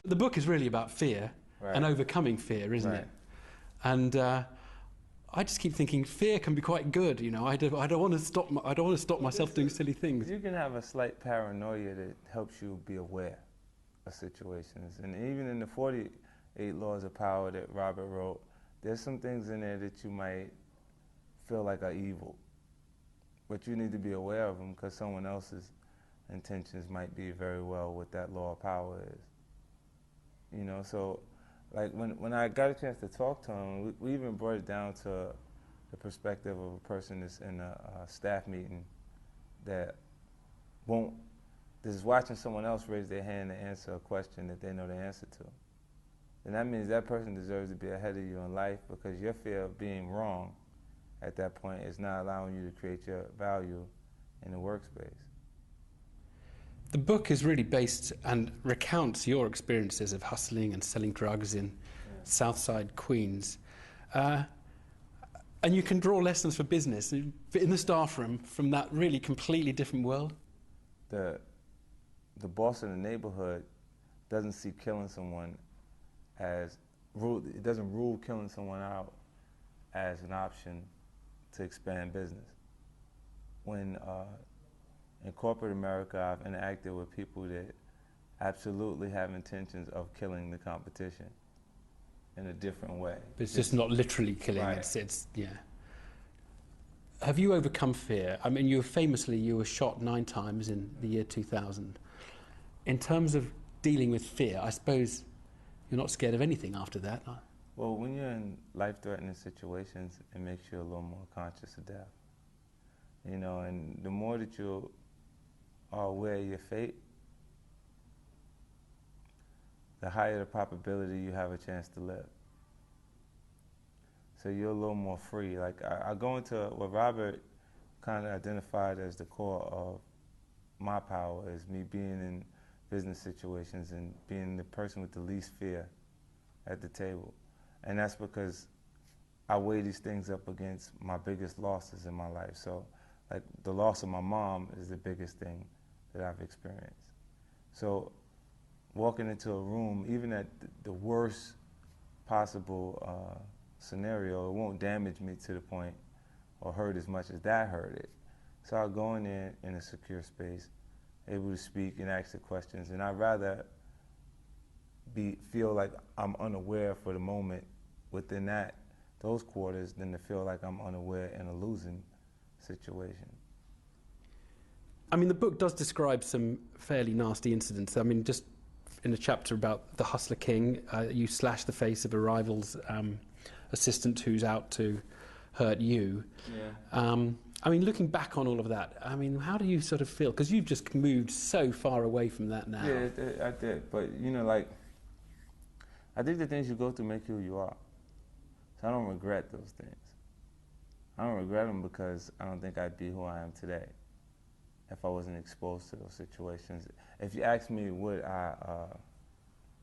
The book is really about fear and overcoming fear, isn't it? And I just keep thinking fear can be quite good. You know, I don't want to stop. I don't want to stop myself doing silly things. You can have a slight paranoia that helps you be aware of situations, and even in the 48 Laws of Power that Robert wrote, there's some things in there that you might feel like are evil, but you need to be aware of them because someone else's intentions might be very well what that law of power is. You know, so like when I got a chance to talk to him, we even brought it down to the perspective of a person that's in a staff meeting that is watching someone else raise their hand to answer a question that they know the answer to. And that means that person deserves to be ahead of you in life because your fear of being wrong at that point is not allowing you to create your value in the workspace. The book is really based and recounts your experiences of hustling and selling drugs in Southside Queens. And you can draw lessons for business in the staff room from that really completely different world. The boss in the neighborhood doesn't see killing someone as it doesn't rule killing someone out as an option to expand business. When in corporate America, I've interacted with people that absolutely have intentions of killing the competition in a different way. But it's just not literally killing. Right. It's yeah. Have you overcome fear? I mean, you were shot 9 times in the year 2000. In terms of dealing with fear, I suppose you're not scared of anything after that. Well, when you're in life-threatening situations, it makes you a little more conscious of death. You know, and the more that you are aware of your fate, the higher the probability you have a chance to live. So you're a little more free. Like I go into what Robert kind of identified as the core of my power is me being in business situations and being the person with the least fear at the table. And that's because I weigh these things up against my biggest losses in my life. So like the loss of my mom is the biggest thing that I've experienced. So walking into a room, even at the worst possible scenario, it won't damage me to the point or hurt as much as that hurt it. So I'll go in there in a secure space, able to speak and ask the questions, and I'd rather feel like I'm unaware for the moment within those quarters than to feel like I'm unaware in a losing situation. I mean, the book does describe some fairly nasty incidents. I mean, just in a chapter about the Hustler King, you slash the face of a rival's assistant who's out to hurt you. Yeah. I mean, looking back on all of that, I mean, how do you sort of feel? Because you've just moved so far away from that now. Yeah, I did. But, you know, like, I think the things you go through make you who you are. So I don't regret those things. I don't regret them because I don't think I'd be who I am today if I wasn't exposed to those situations. If you ask me,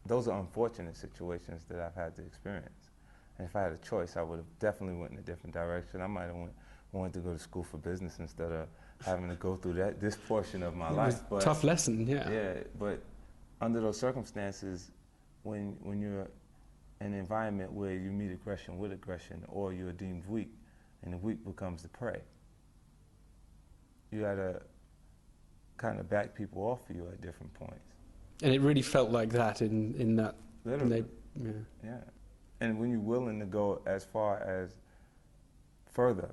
those are unfortunate situations that I've had to experience. And if I had a choice, I would have definitely went in a different direction. I might have wanted to go to school for business instead of having to go through this portion of my life. But tough lesson, yeah. Yeah, but under those circumstances, when you're in an environment where you meet aggression with aggression, or you're deemed weak, and the weak becomes the prey, you gotta kind of back people off of you at different points. And it really felt like that in that. Literally. Yeah. And when you're willing to go as far as further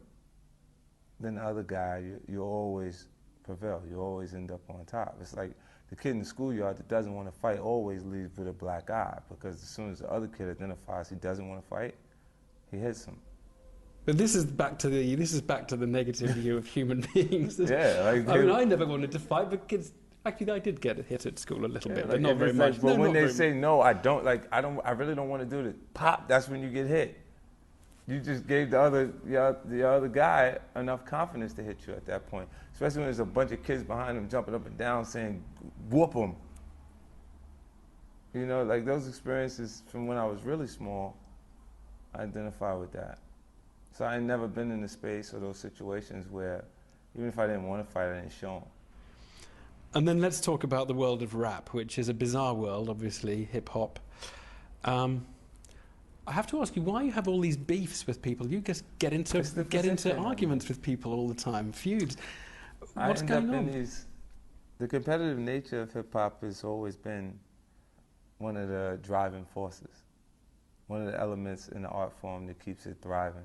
than the other guy, you always prevail. You always end up on top. It's like the kid in the schoolyard that doesn't want to fight always leaves with a black eye, because as soon as the other kid identifies he doesn't want to fight, he hits him. But this is back to the negative view of human beings. Yeah, like I mean, I never wanted to fight, but kids. Actually, I did get hit at school a little bit, but not very much. Like, but when they say no, I really don't want to do this. Pop, that's when you get hit. You just gave the other guy enough confidence to hit you at that point. Especially when there's a bunch of kids behind him jumping up and down saying, "Whoop him." You know, like those experiences from when I was really small, I identify with that. So I ain't never been in a space or those situations where, even if I didn't want to fight, I didn't show them. And then let's talk about the world of rap, which is a bizarre world, obviously, hip-hop. I have to ask you, why you have all these beefs with people? You just get into arguments with people all the time, feuds. What's going on? The competitive nature of hip-hop has always been one of the driving forces, one of the elements in the art form that keeps it thriving.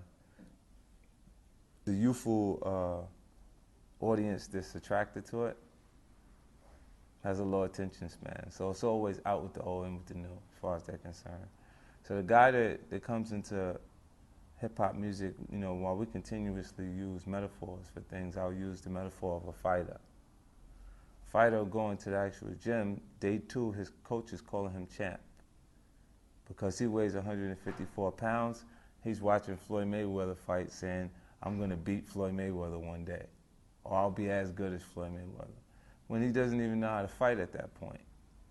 The youthful audience that's attracted to it has a low attention span, so it's always out with the old and with the new, as far as they're concerned. So the guy that comes into hip-hop music, you know, while we continuously use metaphors for things, I'll use the metaphor of a fighter. Fighter will go into the actual gym, day 2, his coach is calling him champ. Because he weighs 154 pounds, he's watching Floyd Mayweather fight saying, I'm gonna beat Floyd Mayweather one day, or I'll be as good as Floyd Mayweather. When he doesn't even know how to fight at that point.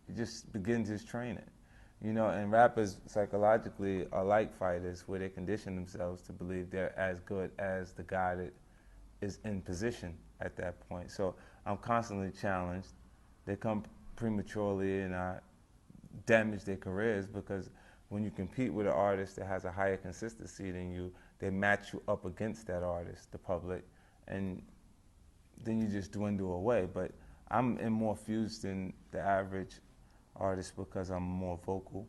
He just begins his training. You know, and rappers psychologically are like fighters, where they condition themselves to believe they're as good as the guy that is in position at that point. So I'm constantly challenged. They come prematurely and I damage their careers, because when you compete with an artist that has a higher consistency than you, they match you up against that artist, the public, and then you just dwindle away. But I'm in more fused than the average artist because I'm more vocal,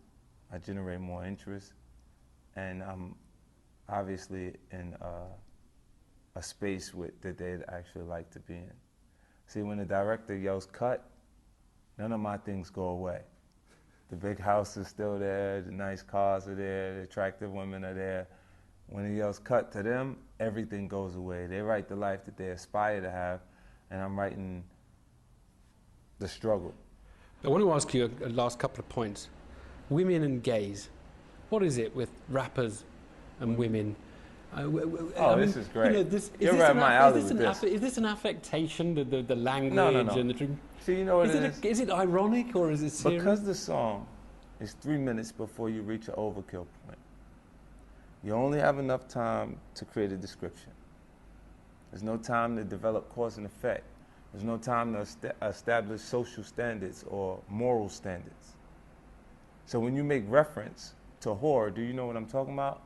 I generate more interest, and I'm obviously in a space that they'd actually like to be in. See, when the director yells cut, none of my things go away. The big house is still there, the nice cars are there, the attractive women are there. When he yells cut to them, everything goes away. They write the life that they aspire to have, and I'm writing the struggle. I want to ask you a last couple of points. Women and gays. What is it with rappers and women? This is great. You know, You're right, my alley with this. Is this an affectation, the language? No. And the See, you know what it is? Is it ironic or is it serious? Because the song is 3 minutes before you reach an overkill point, you only have enough time to create a description. There's no time to develop cause and effect. There's no time to establish social standards or moral standards. So when you make reference to whore, do you know what I'm talking about?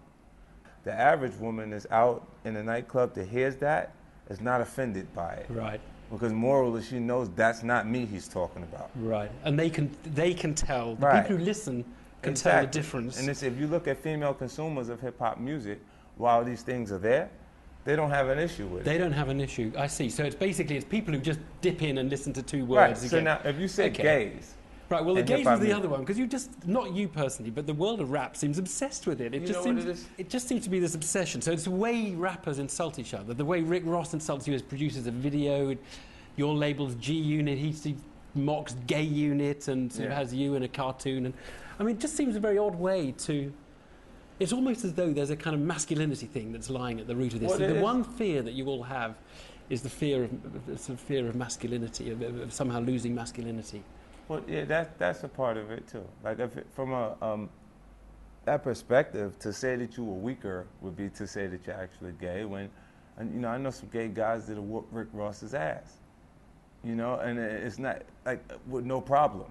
The average woman is out in a nightclub that hears that is not offended by it. Right. Because morally she knows that's not me he's talking about. Right. And they can tell. The Right. people who listen can Exactly. tell the difference. And if you look at female consumers of hip-hop music, while these things are there, they don't have an issue with it. They don't have an issue. I see. So it's people who just dip in and listen to 2 words Right. again. So now, if you say gays, right. Well, the and gays hip-hop was the music. other one, because you just, not you personally, but the world of rap seems obsessed with it. You know what it is? It just seems to be this obsession. So it's the way rappers insult each other, the way Rick Ross insults you as producers of video. Your label's G Unit. He mocks Gay Unit and sort of has you in a cartoon. And I mean, it just seems a very odd way to. It's almost as though there's a kind of masculinity thing that's lying at the root of this. Well, So the one fear that you all have is the fear of masculinity, of somehow losing masculinity. Well, yeah, that's a part of it too. Like from that perspective, to say that you were weaker would be to say that you're actually gay. And you know, I know some gay guys that whoop Rick Ross's ass. You know, and it's not like with no problem.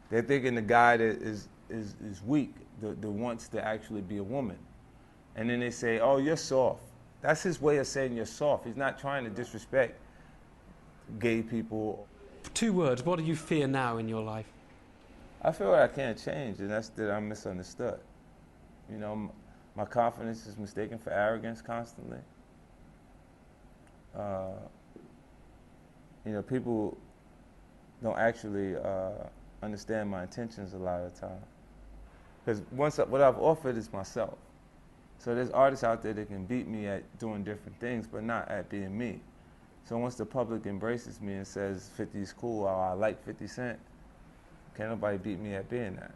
They're thinking the guy that is weak, that wants to actually be a woman, and then they say, "Oh, you're soft." That's his way of saying you're soft. He's not trying to disrespect gay people. 2 words. What do you fear now in your life? I feel like I can't change, and that's that I'm misunderstood. You know, my confidence is mistaken for arrogance constantly. You know, people don't actually understand my intentions a lot of the time. Because what I've offered is myself. So there's artists out there that can beat me at doing different things, but not at being me. So once the public embraces me and says 50 is cool, or I like 50 Cent, can't nobody beat me at being that.